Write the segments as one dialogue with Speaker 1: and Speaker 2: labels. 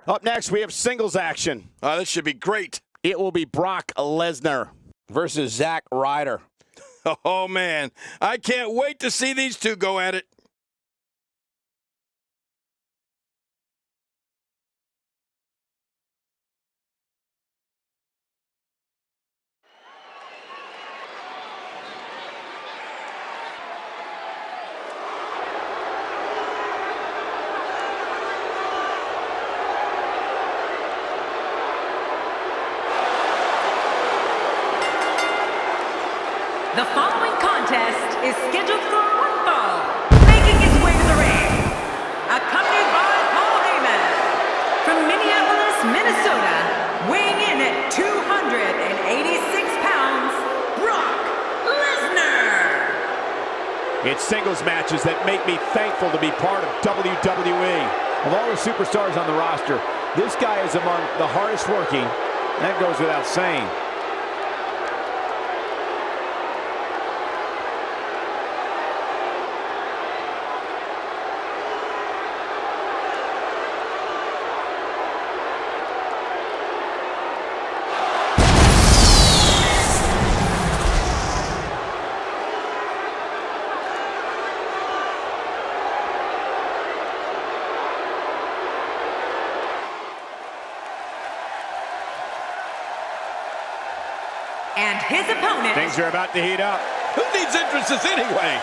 Speaker 1: Up next, we have singles action.
Speaker 2: This should be great.
Speaker 1: It will be Brock Lesnar versus Zack Ryder.
Speaker 2: Oh, man. I can't wait to see these two go at it.
Speaker 3: The following contest is scheduled for one fall. Making his way to the ring, accompanied by Paul Heyman, from Minneapolis, Minnesota, weighing in at 286 pounds, Brock Lesnar.
Speaker 1: It's singles matches that make me thankful to be part of WWE. Of all the superstars on the roster, this guy is among the hardest working. That goes without saying.
Speaker 3: And his opponent.
Speaker 1: Things are about to heat up.
Speaker 2: Who needs entrances anyway?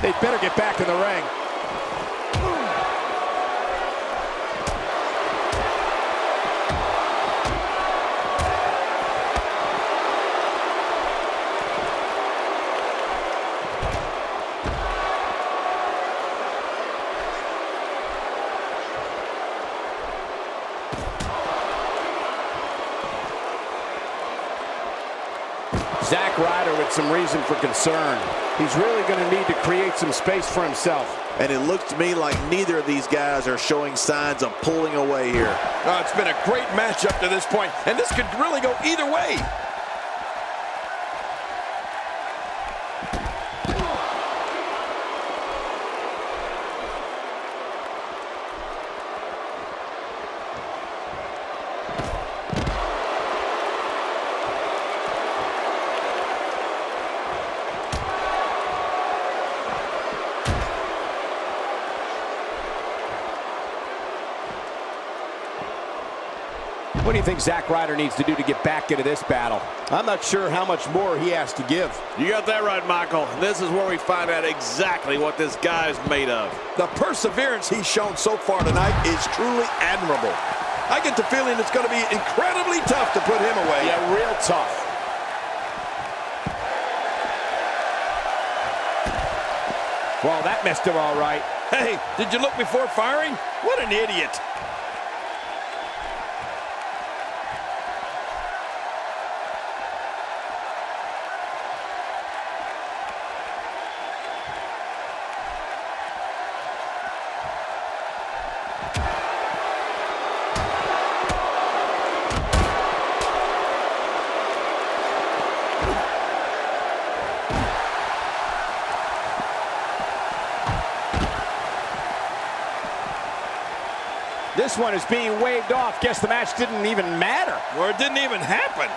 Speaker 1: They better get back in the ring. Zack Ryder with some reason for concern. He's really going to need to create some space for himself.
Speaker 4: And it looks to me like neither of these guys are showing signs of pulling away here.
Speaker 2: It's been a great match up to this point, and this could really go either way.
Speaker 1: What do you think Zack Ryder needs to do to get back into this battle? I'm not sure how much more he has to give.
Speaker 4: You got that right, Michael. This is where we find out exactly what this guy is made of.
Speaker 2: The perseverance he's shown so far tonight is truly admirable. I get the feeling it's going to be incredibly tough to put him away.
Speaker 1: Yeah, real tough. Well, that missed him all right.
Speaker 2: Hey, did you look before firing? What an idiot.
Speaker 1: This one is being waved off. Guess the match didn't even matter.
Speaker 2: Or it didn't even happen.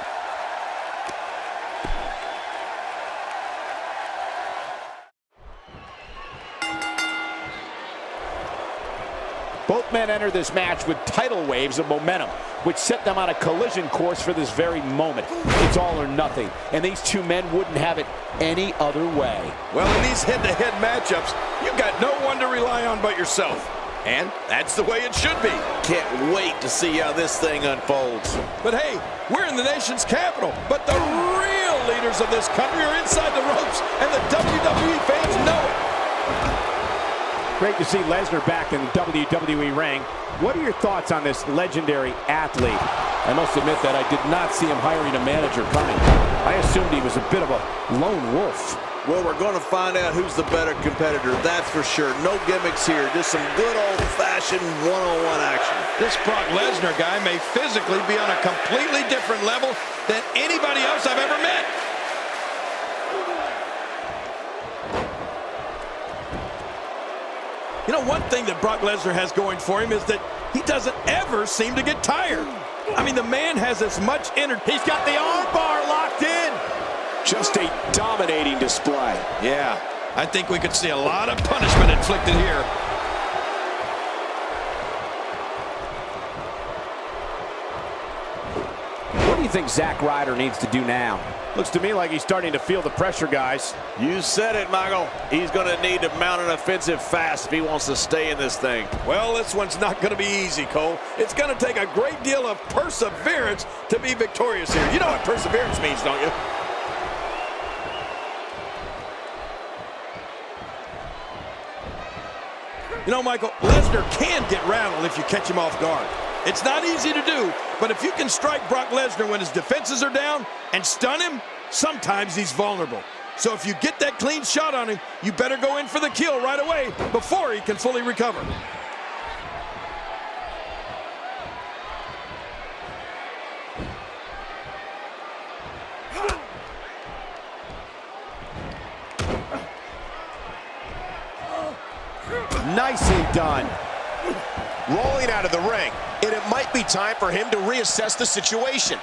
Speaker 1: Both men enter this match with tidal waves of momentum, which set them on a collision course for this very moment. It's all or nothing, and these two men wouldn't have it any other way.
Speaker 2: Well, in these head-to-head matchups, you've got no one to rely on but yourself. And that's the way it should be.
Speaker 4: Can't wait to see how this thing unfolds.
Speaker 2: But hey, we're in the nation's capital, but the real leaders of this country are inside the ropes, and the WWE fans know it.
Speaker 1: Great to see Lesnar back in the WWE ring. What are your thoughts on this legendary athlete? I must admit that I did not see him hiring a manager coming. I assumed he was a bit of a lone wolf.
Speaker 4: Well, we're going to find out who's the better competitor, that's for sure. No gimmicks here, just some good old-fashioned one-on-one action.
Speaker 2: This Brock Lesnar guy may physically be on a completely different level than anybody else I've ever met. one thing that Brock Lesnar has going for him is that he doesn't ever seem to get tired. I mean, the man has as much energy.
Speaker 1: He's got the arm bar locked in. Just a dominating display.
Speaker 2: Yeah, I think we could see a lot of punishment inflicted here.
Speaker 1: What do you think Zack Ryder needs to do now? Looks to me like he's starting to feel the pressure, guys.
Speaker 4: You said it, Michael. He's going to need to mount an offensive fast if he wants to stay in this thing.
Speaker 2: Well, this one's not going to be easy, Cole. It's going to take a great deal of perseverance to be victorious here. You know what perseverance means, don't you? You know, Michael, Lesnar can get rattled if you catch him off guard. It's not easy to do, but if you can strike Brock Lesnar when his defenses are down and stun him, sometimes he's vulnerable. So if you get that clean shot on him, you better go in for the kill right away before he can fully recover.
Speaker 1: Nicely done.
Speaker 5: Rolling out of the ring, and it might be time for him to reassess the situation.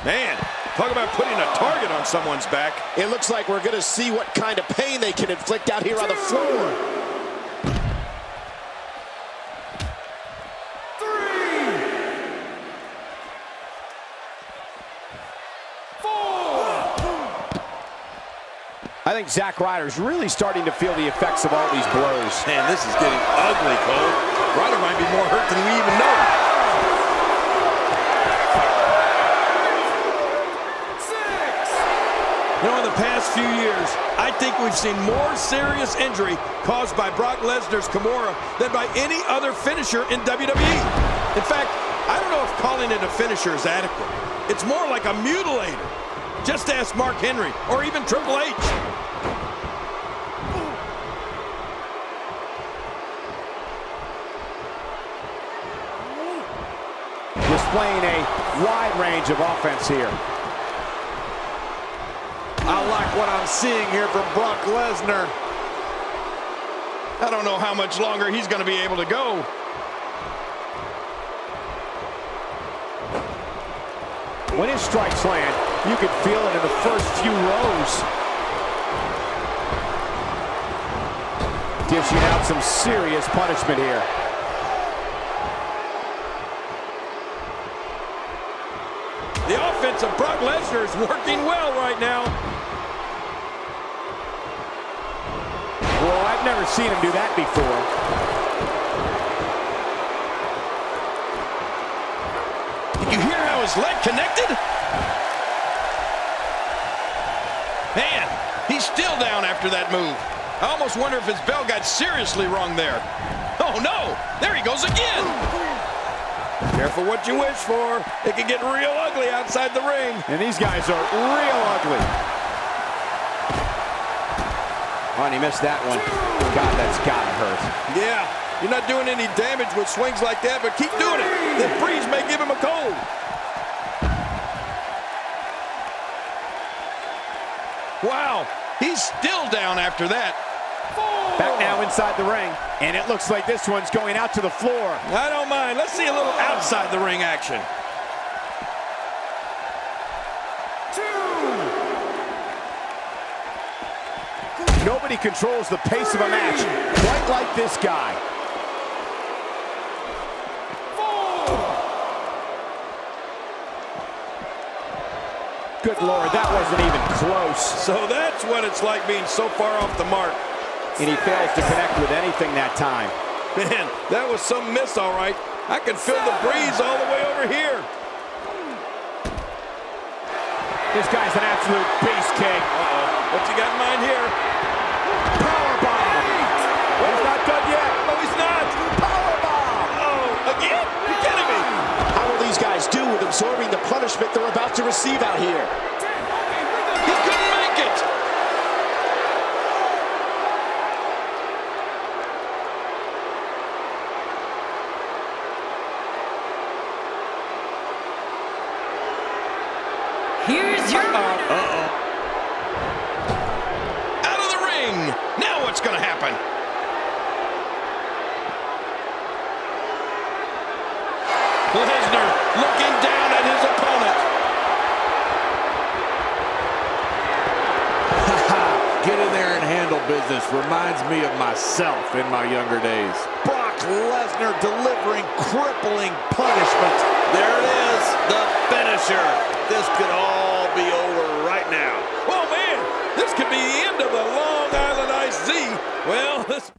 Speaker 2: Man, talk about putting a target on someone's back.
Speaker 5: It looks like we're going to see what kind of pain they can inflict out here on the floor.
Speaker 1: 3, 4. I think Zack Ryder's really starting to feel the effects of all these blows.
Speaker 2: Man, this is getting ugly, Cole. Ryder might be more hurt than we even know.
Speaker 1: 6.
Speaker 2: You know, in the past few years, I think we've seen more serious injury caused by Brock Lesnar's Kimura than by any other finisher in WWE. In fact, I don't know if calling it a finisher is adequate. It's more like a mutilator. Just ask Mark Henry or even Triple H.
Speaker 1: Displaying a wide range of offense here.
Speaker 4: I like what I'm seeing here from Brock Lesnar.
Speaker 2: I don't know how much longer he's going to be able to go.
Speaker 1: When his strikes land, you can feel it in the first few rows. Dishing out some serious punishment here.
Speaker 2: The offense of Brock Lesnar is working well right now.
Speaker 1: Well, I've never seen him do that before.
Speaker 2: Did you hear how his leg connected? Man, he's still down after that move. I almost wonder if his bell got seriously wrong there. Oh no, there he goes again. Careful what you wish for. It can get real ugly outside the ring.
Speaker 1: And these guys are real ugly. Oh, and he missed that one. God, that's gotta hurt.
Speaker 2: Yeah, you're not doing any damage with swings like that, but keep doing it. The breeze may give him a cold. Wow, he's still down after that.
Speaker 1: Back now inside the ring, and it looks like this one's going out to the floor.
Speaker 2: I don't mind. Let's see a little outside the ring action.
Speaker 1: 2. Nobody controls the pace of a match quite like this guy. 4. Good Lord, that wasn't even close.
Speaker 2: So that's what it's like being so far off the mark.
Speaker 1: And he fails to connect with anything that time.
Speaker 2: Man, that was some miss, all right. I can feel the breeze all the way over here.
Speaker 1: This guy's an absolute beast, King.
Speaker 2: What's he got in mind here?
Speaker 1: Powerbomb. He's not done yet.
Speaker 2: No, he's not.
Speaker 1: Powerbomb.
Speaker 2: Oh, again? You're kidding me.
Speaker 5: How will these guys do with absorbing the punishment they're about to receive out here?
Speaker 2: He couldn't make it.
Speaker 3: Here's your winner.
Speaker 2: Out of the ring. Now what's going to happen? Lesnar looking down at his opponent.
Speaker 4: Get in there and handle business. Reminds me of myself in my younger days. Brock Lesnar delivering crippling punishment. There it is, the finisher. This could all be over right now.
Speaker 2: Oh, man, this could be the end of the Long Island Iced Tea. Well, this...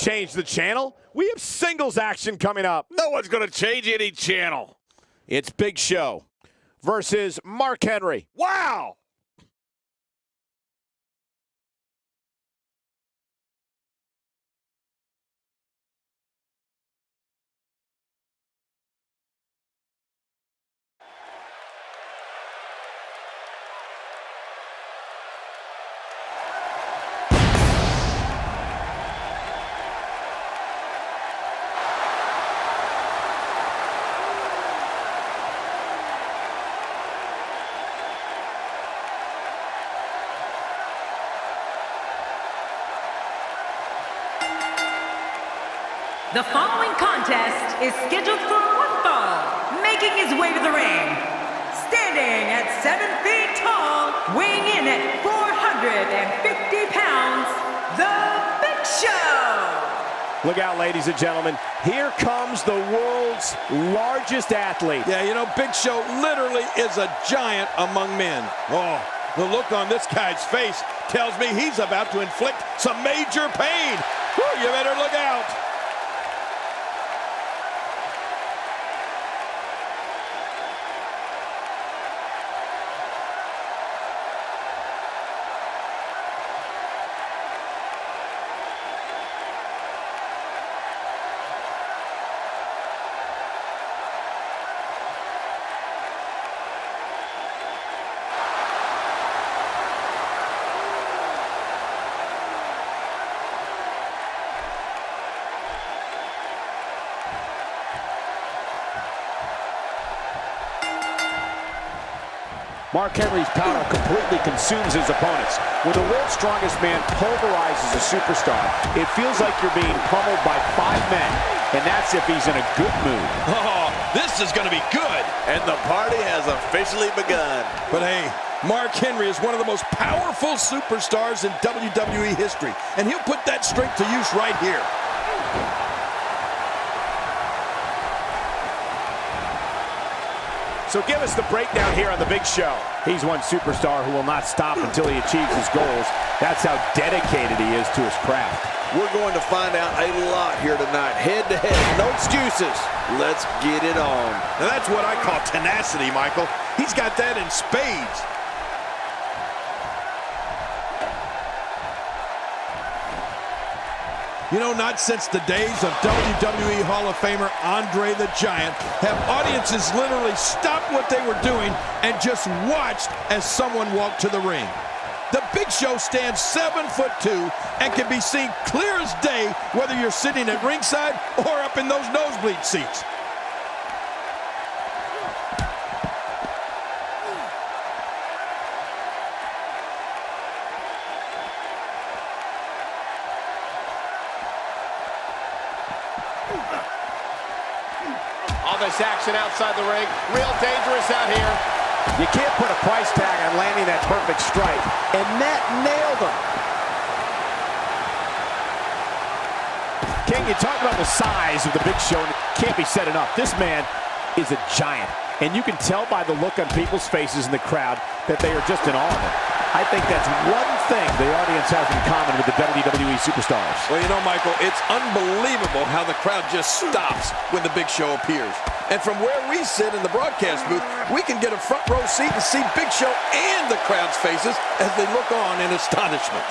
Speaker 1: change the channel. We have singles action coming up.
Speaker 4: No one's going to change any channel.
Speaker 1: It's Big Show versus Mark Henry.
Speaker 4: Wow!
Speaker 3: The following contest is scheduled for one fall, making his way to the ring. Standing at 7 feet tall, weighing in at 450 pounds, The Big Show!
Speaker 1: Look out, ladies and gentlemen. Here comes the world's largest athlete.
Speaker 2: Yeah, you know, Big Show literally is a giant among men. Oh, the look on this guy's face tells me he's about to inflict some major pain. Whew, you better look out.
Speaker 1: Mark Henry's power completely consumes his opponents. When the world's strongest man pulverizes a superstar, it feels like you're being pummeled by 5 men, and that's if he's in a good mood.
Speaker 2: Oh, this is going to be good.
Speaker 4: And the party has officially begun.
Speaker 2: But hey, Mark Henry is one of the most powerful superstars in WWE history, and he'll put that strength to use right here.
Speaker 1: So give us the breakdown here on The Big Show. He's one superstar who will not stop until he achieves his goals. That's how dedicated he is to his craft.
Speaker 4: We're going to find out a lot here tonight. Head to head, no excuses. Let's get it on.
Speaker 2: Now that's what I call tenacity, Michael. He's got that in spades. You know, not since the days of WWE Hall of Famer Andre the Giant have audiences literally stopped what they were doing and just watched as someone walked to the ring. The Big Show stands 7'2" and can be seen clear as day whether you're sitting at ringside or up in those nosebleed seats.
Speaker 5: All this action outside the ring, real dangerous out here.
Speaker 1: You can't put a price tag on landing that perfect strike, and that nailed him. King, you talk about the size of the Big Show, and it can't be said enough. This man is a giant, and you can tell by the look on people's faces in the crowd that they are just in awe of him. I think that's one thing the audience has in common with the WWE superstars.
Speaker 2: Well, you know, Michael, it's unbelievable how the crowd just stops when the Big Show appears. And from where we sit in the broadcast booth, we can get a front row seat and see Big Show and the crowd's faces as they look on in astonishment.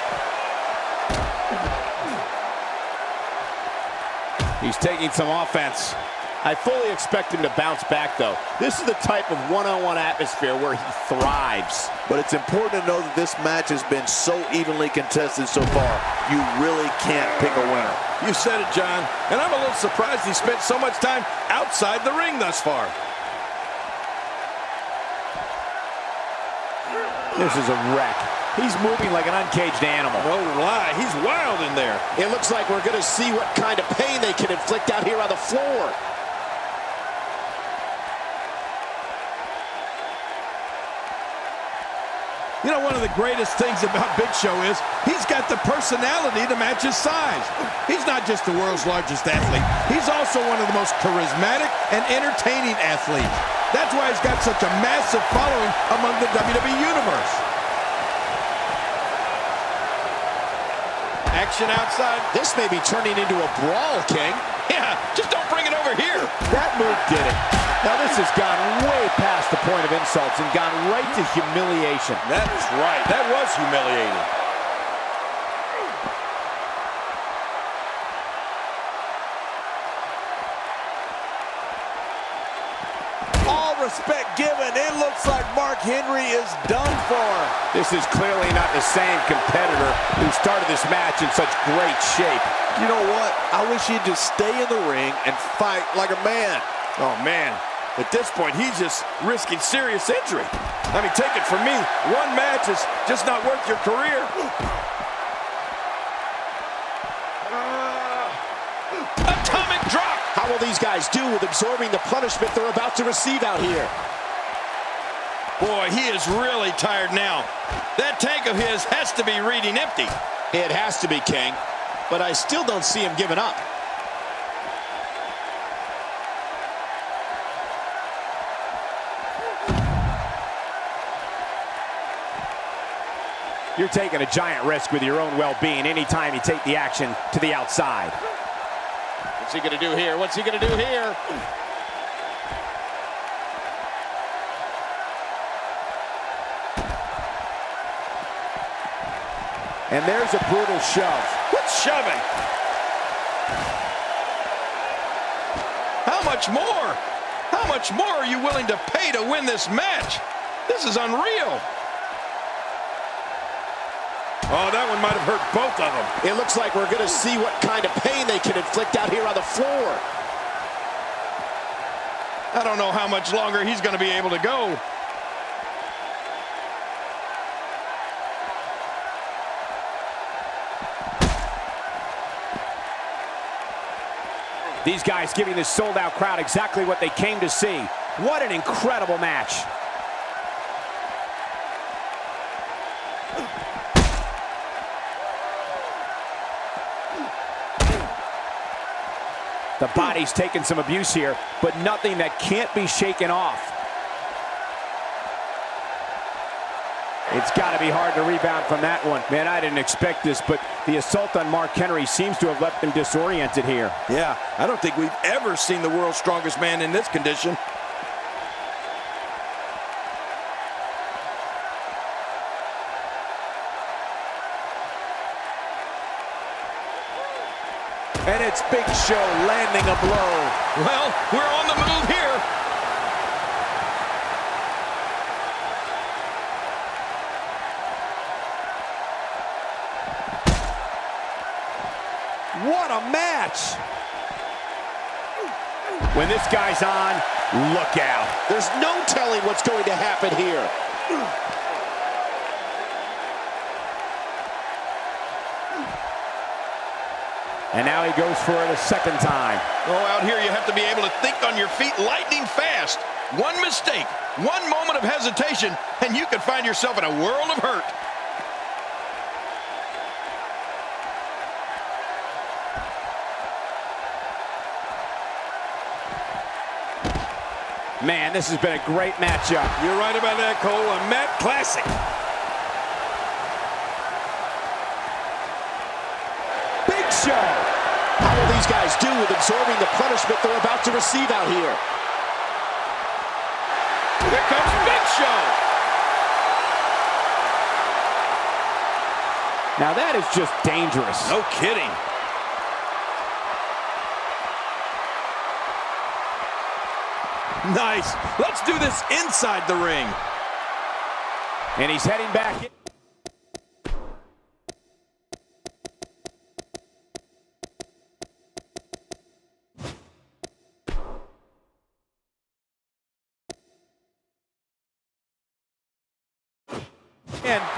Speaker 1: He's taking some offense. I fully expect him to bounce back, though. This is the type of one-on-one atmosphere where he thrives.
Speaker 4: But it's important to know that this match has been so evenly contested so far. You really can't pick a winner.
Speaker 2: You said it, John. And I'm a little surprised he spent so much time outside the ring thus far.
Speaker 1: This is a wreck. He's moving like an uncaged animal.
Speaker 2: No lie, he's wild in there.
Speaker 5: It looks like we're going to see what kind of pain they can inflict out here on the floor.
Speaker 2: You know, one of the greatest things about Big Show is he's got the personality to match his size. He's not just the world's largest athlete. He's also one of the most charismatic and entertaining athletes. That's why he's got such a massive following among the WWE Universe. Action outside.
Speaker 5: This may be turning into a brawl, King.
Speaker 2: Yeah, just don't bring it over here.
Speaker 1: That move did it. Now this has gone way past the point of insults and gone right to humiliation.
Speaker 2: That's right. That was humiliating.
Speaker 4: All respect given. It looks like Mark Henry is done for.
Speaker 1: This is clearly not the same competitor who started this match in such great shape.
Speaker 4: You know what? I wish he'd just stay in the ring and fight like a man.
Speaker 2: Oh, man. At this point, he's just risking serious injury. I mean, take it from me. One match is just not worth your career. Atomic drop.
Speaker 5: How will these guys do with absorbing the punishment they're about to receive out here?
Speaker 2: Boy, he is really tired now. That tank of his has to be reading empty.
Speaker 5: It has to be, King. But I still don't see him giving up.
Speaker 1: You're taking a giant risk with your own well-being anytime you take the action to the outside.
Speaker 5: What's he gonna do here? What's he gonna do here?
Speaker 1: And there's a brutal shove.
Speaker 2: What's shoving? How much more? How much more are you willing to pay to win this match? This is unreal. Oh, that one might have hurt both of them.
Speaker 5: It looks like we're gonna see what kind of pain they can inflict out here on the floor.
Speaker 2: I don't know how much longer he's going to be able to go.
Speaker 1: These guys giving this sold-out crowd exactly what they came to see. What an incredible match. The body's taking some abuse here, but nothing that can't be shaken off. It's got to be hard to rebound from that one. Man, I didn't expect this, but the assault on Mark Henry seems to have left him disoriented here.
Speaker 2: Yeah, I don't think we've ever seen the world's strongest man in this condition.
Speaker 4: And it's Big Show landing a blow.
Speaker 2: Well, we're on the move here.
Speaker 4: What a match!
Speaker 1: When this guy's on, look out.
Speaker 5: There's no telling what's going to happen here.
Speaker 1: And now he goes for it a second time.
Speaker 2: Oh, out here you have to be able to think on your feet lightning fast. One mistake, one moment of hesitation, and you can find yourself in a world of hurt.
Speaker 1: Man, this has been a great matchup.
Speaker 2: You're right about that, Cole. A Matt classic.
Speaker 1: Big Show.
Speaker 5: How will these guys do with absorbing the punishment they're about to receive out here?
Speaker 2: Here comes Big Show.
Speaker 1: Now that is just dangerous.
Speaker 2: No kidding. Nice. Let's do this inside the ring.
Speaker 1: And he's heading back in.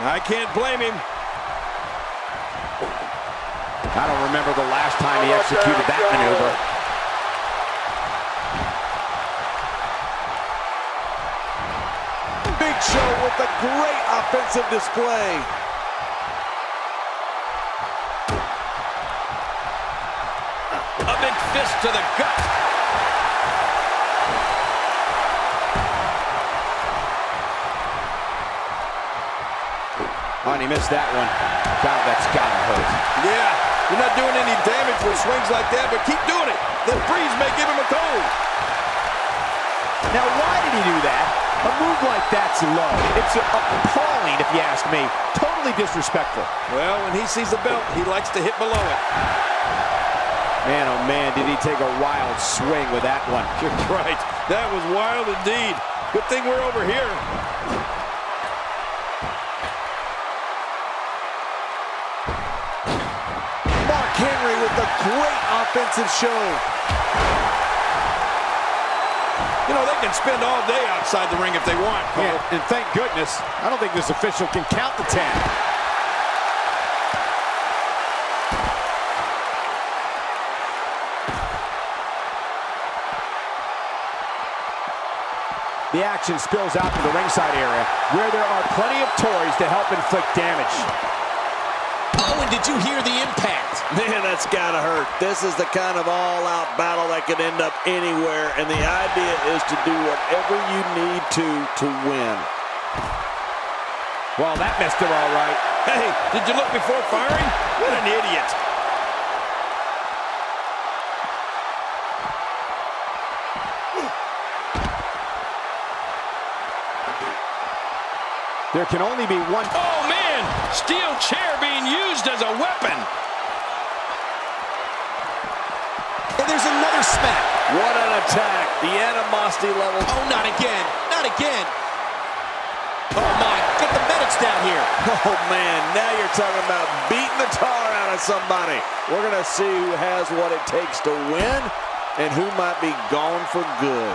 Speaker 2: I can't blame him.
Speaker 1: I don't remember the last time he executed that maneuver.
Speaker 4: Big Show with a great offensive display.
Speaker 2: A big fist to the gut.
Speaker 1: Oh, and he missed that one. God, that's gotta hurt.
Speaker 2: Yeah, you're not doing any damage with swings like that, but keep doing it. The breeze may give him a cold.
Speaker 1: Now, why did he do that? A move like that's low. It's appalling, if you ask me. Totally disrespectful.
Speaker 2: Well, when he sees the belt, he likes to hit below it.
Speaker 1: Man, oh man, did he take a wild swing with that one.
Speaker 2: You're right. That was wild indeed. Good thing we're over here.
Speaker 4: Mark Henry with a great offensive show.
Speaker 2: You know, they can spend all day outside the ring if they want, Cole.
Speaker 1: Yeah, and thank goodness, I don't think this official can count the 10. The action spills out to the ringside area, where there are plenty of toys to help inflict damage.
Speaker 5: Oh, and did you hear the impact?
Speaker 4: Man, that's gotta hurt. This is the kind of all-out battle that could end up anywhere, and the idea is to do whatever you need to win.
Speaker 1: Well, that messed him all right.
Speaker 2: Hey, did you look before firing? What an idiot.
Speaker 1: There can only be one.
Speaker 2: Oh, man! Steel chair being used as a weapon.
Speaker 5: And there's another smack.
Speaker 4: What an attack. The animosity level.
Speaker 5: Oh, not again. Not again. Oh, my. Get the medics down here.
Speaker 4: Oh, man. Now you're talking about beating the tar out of somebody. We're going to see who has what it takes to win and who might be gone for good.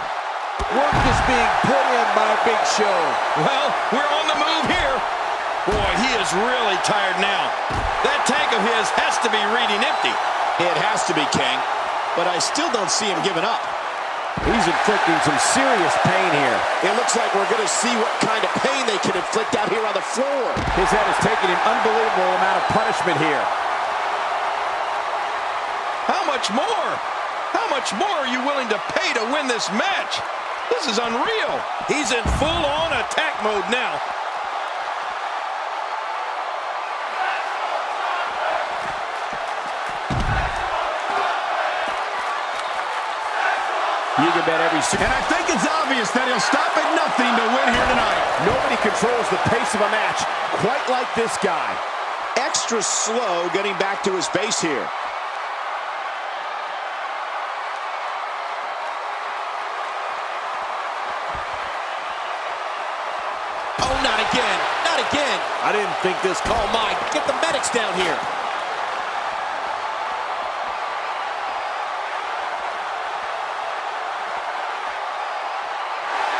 Speaker 4: Work is being put in by Big Show.
Speaker 2: Well, we're on the move here. Boy, he is really tired now. That tank of his has to be reading empty.
Speaker 5: It has to be, King. But I still don't see him giving up.
Speaker 1: He's inflicting some serious pain here.
Speaker 5: It looks like we're going to see what kind of pain they can inflict out here on the floor.
Speaker 1: His head is taking an unbelievable amount of punishment here.
Speaker 2: How much more? How much more are you willing to pay to win this match? This is unreal. He's in full-on attack mode now.
Speaker 1: You can bet every...
Speaker 5: And I think it's obvious that he'll stop at nothing to win here tonight.
Speaker 1: Nobody controls the pace of a match quite like this guy.
Speaker 5: Extra slow getting back to his base here. Oh, not again. Not again.
Speaker 4: I didn't think this call.
Speaker 5: Oh, my. Get the medics down here.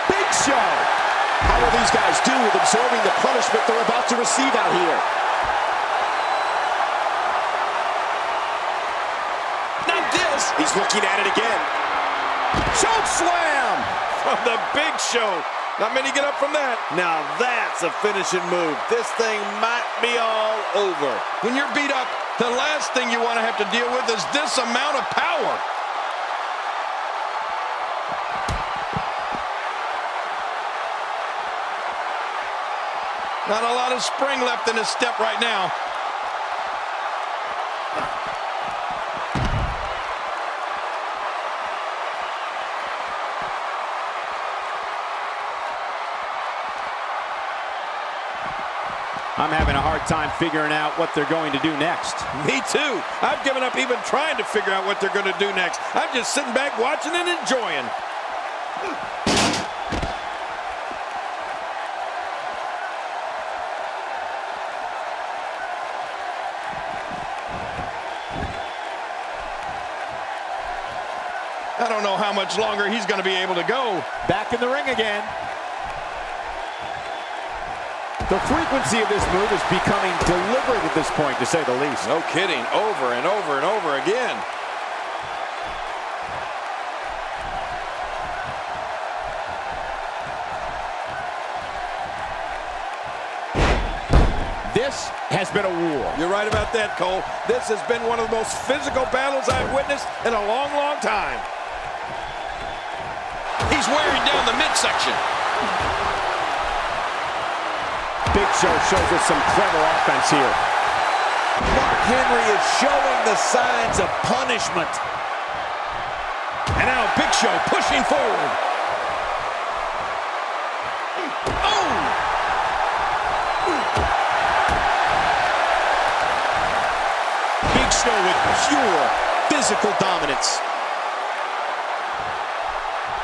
Speaker 1: Big Show.
Speaker 5: How will these guys do with absorbing the punishment they're about to receive out here?
Speaker 2: Not this.
Speaker 5: He's looking at it again.
Speaker 1: Choke slam.
Speaker 2: From the Big Show. Not many get up from that.
Speaker 4: Now that's a finishing move. This thing might be all over.
Speaker 2: When you're beat up, the last thing you want to have to deal with is this amount of power. Not a lot of spring left in his step right now.
Speaker 1: I'm having a hard time figuring out what they're going to do next.
Speaker 2: Me too. I've given up even trying to figure out what they're going to do next. I'm just sitting back watching and enjoying. I don't know how much longer he's going to be able to go.
Speaker 1: Back in the ring again. The frequency of this move is becoming deliberate at this point, to say the least.
Speaker 2: No kidding. Over and over and over again.
Speaker 1: This has been a war.
Speaker 2: You're right about that, Cole. This has been one of the most physical battles I've witnessed in a long, long time. He's wearing down the midsection.
Speaker 1: Big Show shows us some clever offense here.
Speaker 4: Mark Henry is showing the signs of punishment.
Speaker 2: And now Big Show pushing forward. Oh!
Speaker 5: Big Show with pure physical dominance.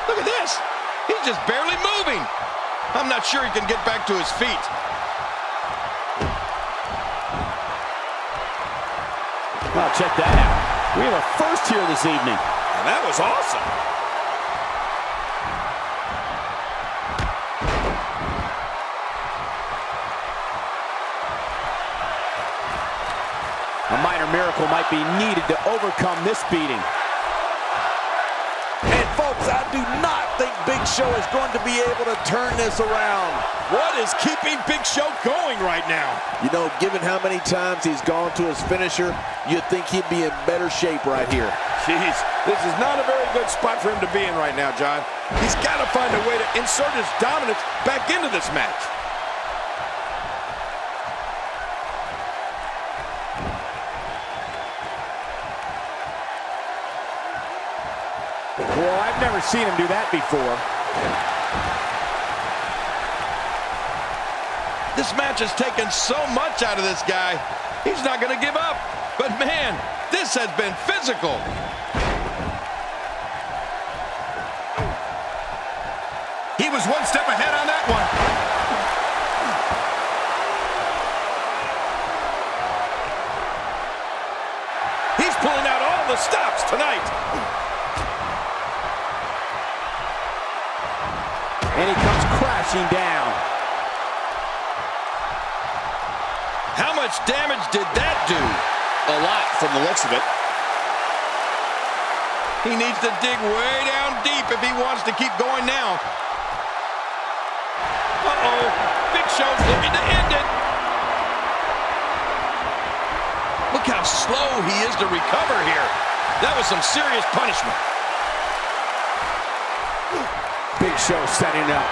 Speaker 2: Look at this. He's just barely moving. I'm not sure he can get back to his feet.
Speaker 1: Well, check that out. We have a first here this evening.
Speaker 2: And that was awesome.
Speaker 1: A minor miracle might be needed to overcome this beating.
Speaker 4: And folks, I do not think Big Show is going to be able to turn this around.
Speaker 2: What is keeping Big Show going right now?
Speaker 4: You know, given how many times he's gone to his finisher, you'd think he'd be in better shape right here.
Speaker 2: Jeez, this is not a very good spot for him to be in right now, John. He's got to find a way to insert his dominance back into this match.
Speaker 1: Well, I've never seen him do that before.
Speaker 2: This match has taken so much out of this guy. He's not going to give up. But man, this has been physical. He was one step ahead on that one. He's pulling out all the stops tonight.
Speaker 1: And he comes crashing down.
Speaker 2: How much damage did that do?
Speaker 5: A lot from the looks of it.
Speaker 2: He needs to dig way down deep if he wants to keep going now. Uh-oh. Big Show's looking to end it. Look how slow he is to recover here. That was some serious punishment.
Speaker 1: Big Show setting up.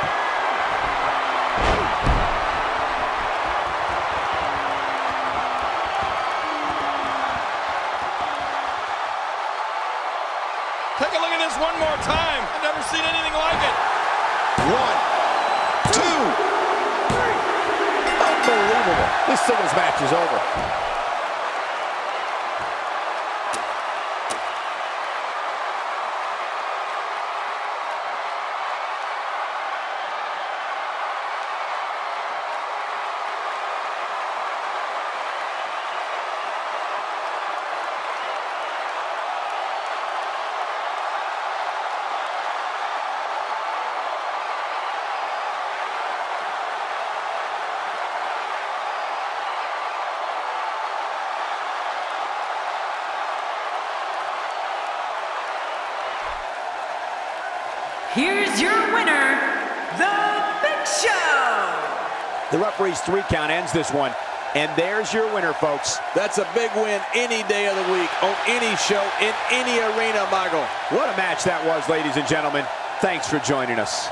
Speaker 2: Take a look at this one more time. I've never seen anything like it.
Speaker 5: 1, 2, 3.
Speaker 1: Unbelievable. This singles match is over.
Speaker 3: Here's your winner, The Big Show.
Speaker 1: The referee's 3 count ends this one. And there's your winner, folks.
Speaker 4: That's a big win any day of the week, on any show, in any arena, Michael.
Speaker 1: What a match that was, ladies and gentlemen. Thanks for joining us.